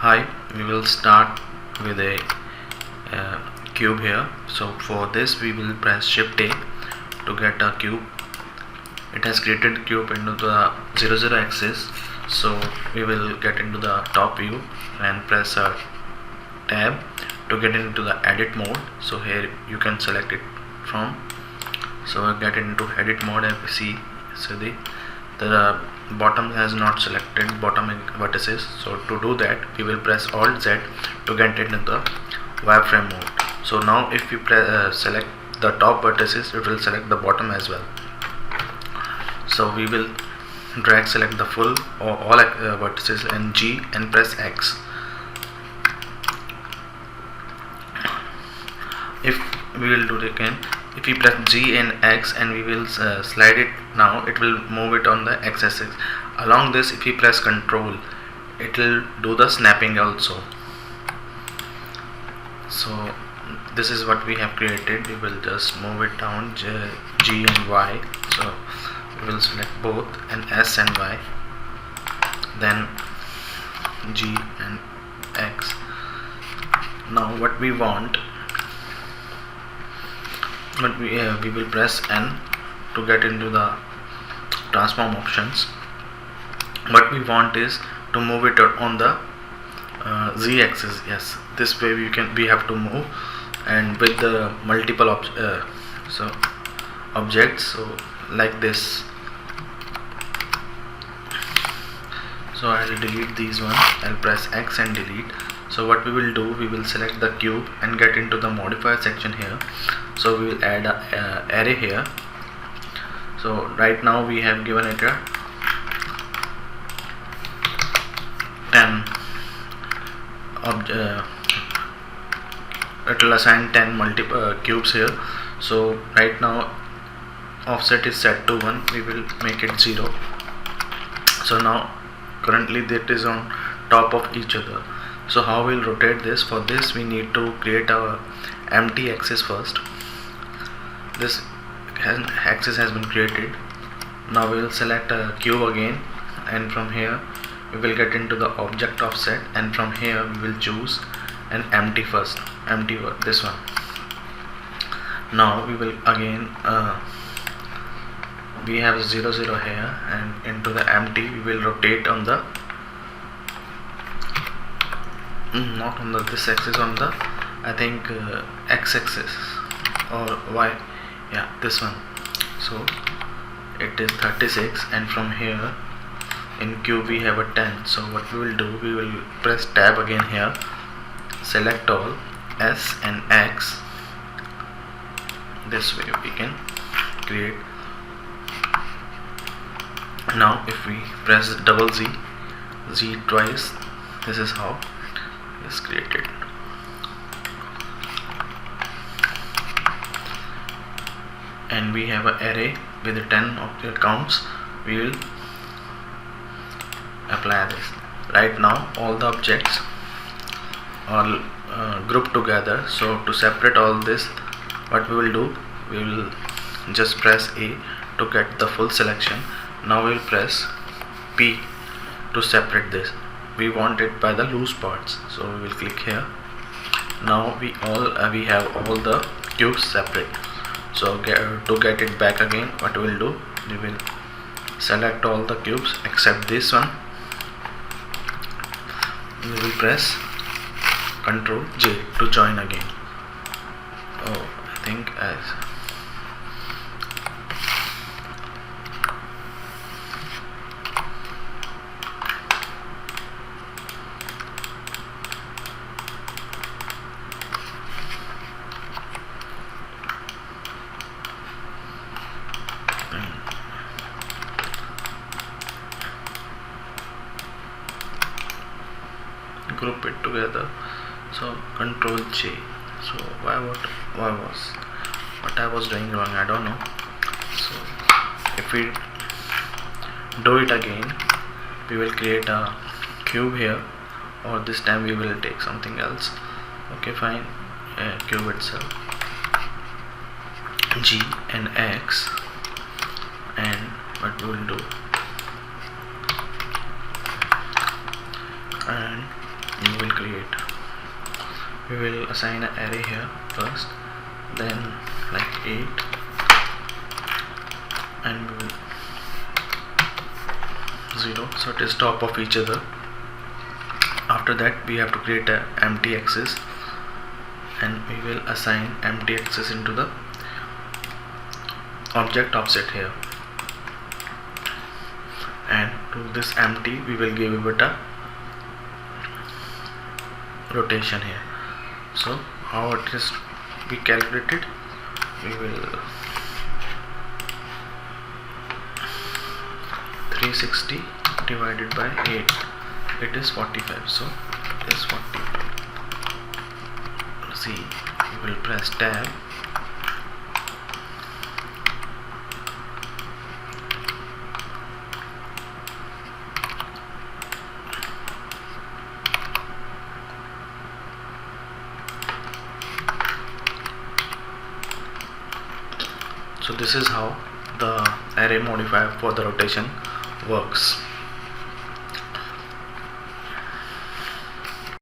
Hi, we will start with a cube here. So for this we will press Shift A to get a cube. It has created cube into the 0 axis. So we will get into the top view and press a tab to get into the edit mode. So here you can select it from. So I get into edit mode and we see the bottom has not selected bottom vertices. So to do that we will press Alt Z to get into the wireframe mode. So now if we select the top vertices, it will select the bottom as well. So we will drag select the full or all vertices and G and press X. If we will do it again, if we press G and X and we will slide it, now it will move it on the X axis. Along this, if we press Control, it will do the snapping also. So this is what we have created. We will just move it down, G and Y. So we will select both, and S and Y, then G and X. Now what we want, but we will press N to get into the transform options. What we want is to move it on the Z axis. Yes, this way we have to move, and with the multiple objects, so like this. So I will delete these ones. I'll press X and delete. So what we will do, we will select the cube and get into the modifier section here. So we will add a array here. So right now we have given it a 10 it will assign 10 multiple cubes here. So right now offset is set to 1. We will make it 0. So now currently that is on top of each other. So how we'll rotate this? For this we need to create a empty axis first. This axis has been created. Now we will select a cube again, and from here we will get into the object offset, and from here we will choose an empty first, this one. Now we will again we have 0 0 here, and into the empty we will rotate on the not on the this axis, on the I think X axis or Y, yeah, this one. So it is 36, and from here in cube we have a 10. So what we will do, we will press tab again here, select all, S and X. This way we can create. Now if we press double Z twice, this is how it is created. And we have an array with 10 object counts. We will apply this. Right now all the objects are grouped together. So to separate all this, what we will do, we will just press A to get the full selection. Now we will press P to separate this. We want it by the loose parts, so we will click here. Now we have all the cubes separate. So to get it back again, what we will do, we will select all the cubes except this one. We will press Ctrl J to join again. Oh, I think as group it together. So Ctrl J. So what I was doing wrong, I don't know. So if we do it again, we will create a cube here, or this time we will take something else. Okay, fine. Cube itself, G and X, and what we will do, and you will create. We will assign an array here first, then like 8, and we will 0, so it is top of each other. After that we have to create an empty axis, and we will assign empty axis into the object offset here, and to this empty we will give it a rotation here. So how it is be calculated, we will 360 divided by 8, it is 45, so it is 40. See, we will press tab, so this is how the array modifier for the rotation works.